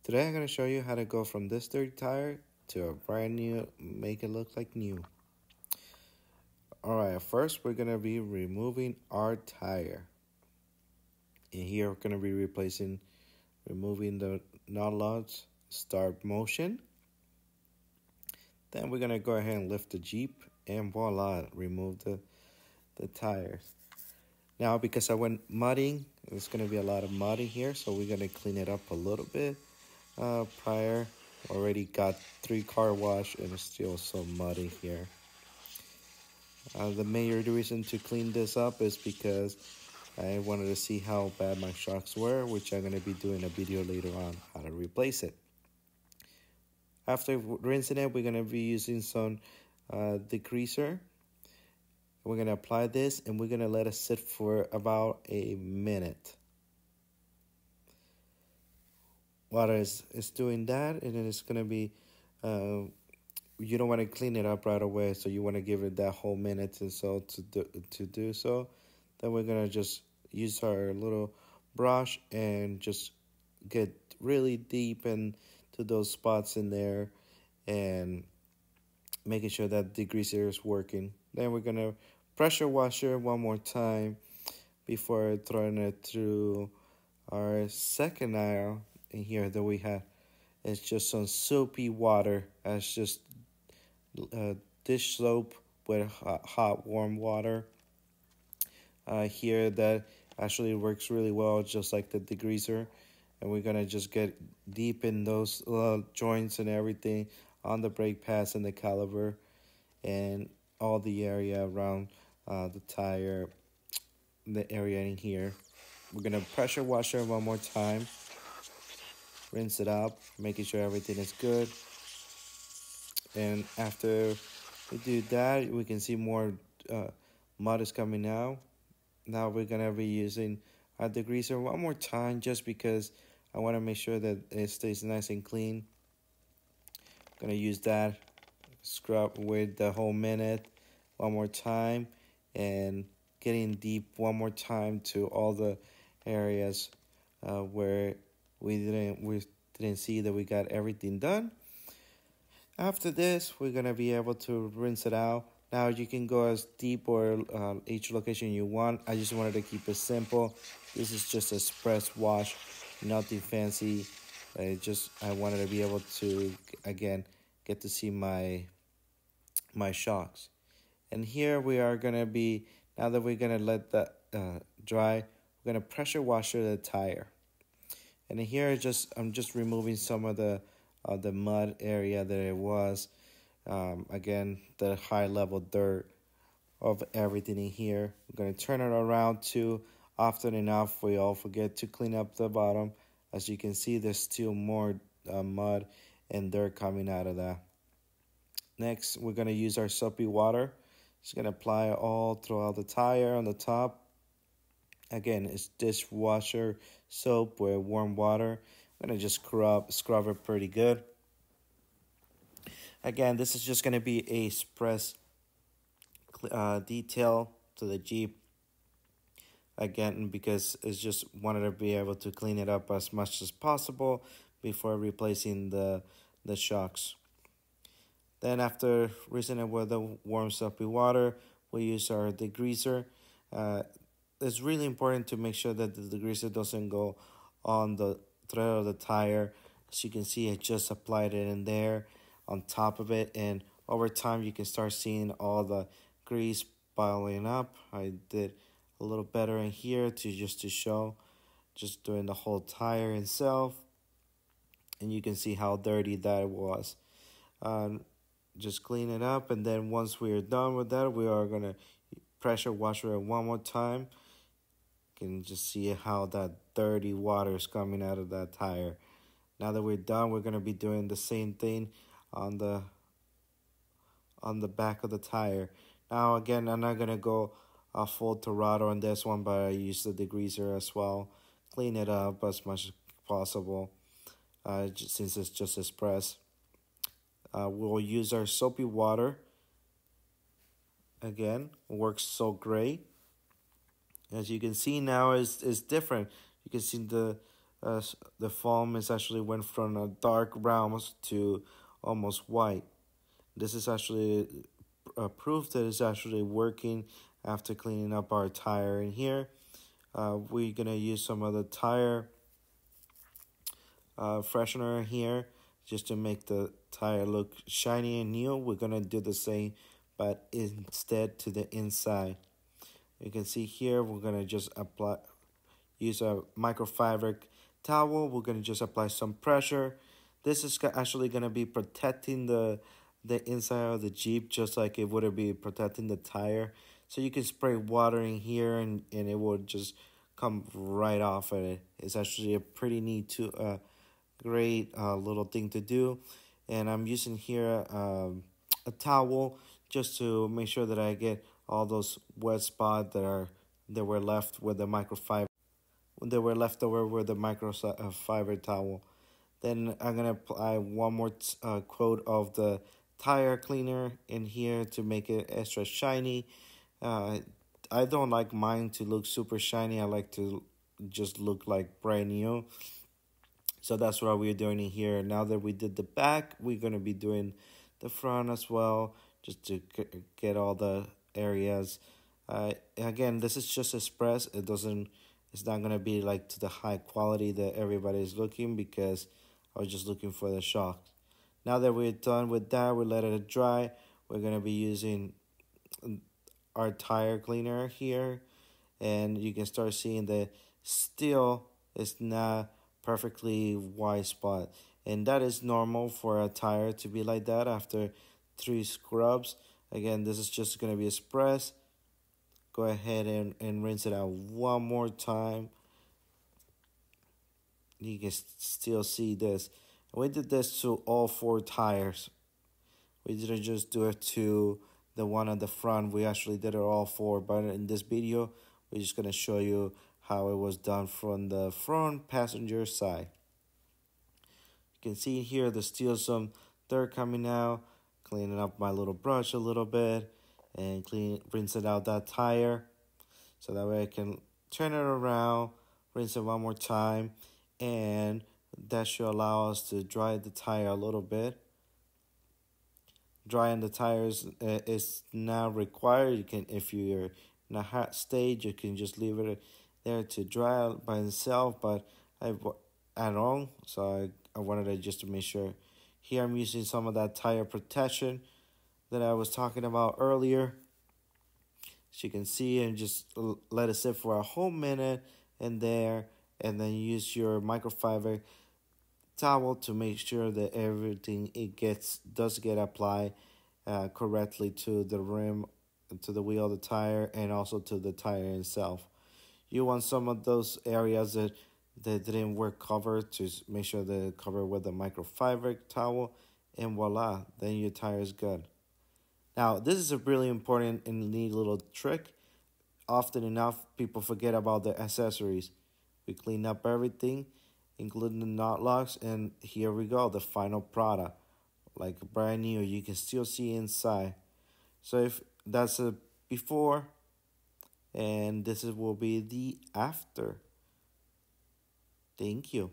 Today I'm going to show you how to go from this dirty tire to a brand new, make it look like new. Alright, first we're going to be removing our tire. And here we're going to be removing the not start motion. Then we're going to go ahead and lift the Jeep and voila, remove the tires. Now because I went mudding, there's going to be a lot of mud in here, so we're going to clean it up a little bit. Prior already got 3 car wash and it's still so muddy here. The major reason to clean this up is because I wanted to see how bad my shocks were, which I'm going to be doing a video later on how to replace it. After rinsing it, we're going to be using some degreaser. We're going to apply this and we're going to let it sit for about a minute. While it's doing that, and then it's going to be, you don't want to clean it up right away, so you want to give it that whole minute and so to do so. Then we're going to just use our little brush and just get really deep into those spots in there and making sure that the degreaser is working. Then we're going to pressure wash it one more time before throwing it through our second aisle. In here that we have, it's just some soapy water. It's just dish soap with hot warm water. Here that actually works really well, just like the degreaser. And we're gonna just get deep in those joints and everything on the brake pads and the caliper and all the area around the tire, the area in here. We're gonna pressure wash it one more time. Rinse it up, making sure everything is good. And after we do that, we can see more mud is coming out. Now we're going to be using our degreaser one more time just because I want to make sure that it stays nice and clean. I'm going to use that, scrub with the whole minute one more time, and getting deep one more time to all the areas where we didn't see that we got everything done. After this, we're gonna be able to rinse it out. Now you can go as deep or each location you want. I just wanted to keep it simple. This is just a express wash, nothing fancy. I wanted to be able to again get to see my shocks. And here we are gonna be, now that we're gonna let that dry, we're gonna pressure wash the tire. And here, I'm just removing some of the mud area that it was. Again, the high level dirt of everything in here. We're going to turn it around too. Often enough, we all forget to clean up the bottom. As you can see, there's still more mud and dirt coming out of that. Next, we're going to use our soapy water. Just going to apply it all throughout the tire on the top. Again, it's dishwasher soap with warm water. I'm going to just scrub it pretty good. Again, this is just going to be a express detail to the Jeep. Again, because it's just wanted to be able to clean it up as much as possible before replacing the shocks. Then after rinsing it with the warm soapy water, we use our degreaser. It's really important to make sure that the degreaser doesn't go on the thread of the tire. As you can see, I just applied it in there on top of it, and over time you can start seeing all the grease piling up. I did a little better in here to show, just doing the whole tire itself, and you can see how dirty that was. Just clean it up, and then once we are done with that, we are gonna pressure wash it one more time. You can just see how that dirty water is coming out of that tire. Now that we're done, we're gonna be doing the same thing on the back of the tire. Now again, I'm not gonna go full throttle on this one, but I use the degreaser as well. Clean it up as much as possible, since it's just express. We'll use our soapy water. Again, works so great. As you can see now, is different. You can see the the foam is actually went from a dark brown to almost white. This is actually proof that it's actually working after cleaning up our tire in here. We're gonna use some of the tire freshener here just to make the tire look shiny and new. We're gonna do the same, but instead to the inside. You can see here we're gonna just use a microfiber towel. We're gonna just apply some pressure. This is actually gonna be protecting the inside of the Jeep just like it would be protecting the tire. So you can spray water in here and it will just come right off of it. It's actually a pretty neat great little thing to do. And I'm using here a towel just to make sure that I get all those wet spots that were left with the microfiber that were left over with the microfiber towel. Then I'm gonna apply one more coat of the tire cleaner in here to make it extra shiny. Uh, I don't like mine to look super shiny. I like to just look like brand new. So that's what we're doing in here. Now that we did the back, we're going to be doing the front as well, just to get all the areas. Again, this is just express. It's not going to be like to the high quality that everybody is looking because I was just looking for the shocks. Now that we're done with that, we let it dry. We're going to be using our tire cleaner here. And you can start seeing that still it's not perfectly white spot, and that is normal for a tire to be like that after 3 scrubs. Again, this is just going to be express. Go ahead and rinse it out one more time. You can still see this. We did this to all 4 tires. We didn't just do it to the one at the front. We actually did it all 4, but in this video we're just going to show you how it was done from the front passenger side. You can see here there's still some dirt coming out. Cleaning up my little brush a little bit and rinsing out that tire. So that way I can turn it around, rinse it one more time, and that should allow us to dry the tire a little bit. Drying the tires is not required. You can, if you're in a hot stage, you can just leave it there to dry out by itself, but I add on, so I wanted to just to make sure. Here I'm using some of that tire protection that I was talking about earlier. As you can see, and just let it sit for a whole minute in there, and then use your microfiber towel to make sure that everything does get applied correctly to the rim, to the wheel of the tire, and also to the tire itself. You want some of those areas that didn't work covered to make sure they're covered with a microfiber towel, and voila, then your tire is good. Now, this is a really important and neat little trick. Often enough, people forget about the accessories. We clean up everything, including the knot locks, and here we go, the final product. Like brand new, you can still see inside. So if that's a before, and will be the after. Thank you.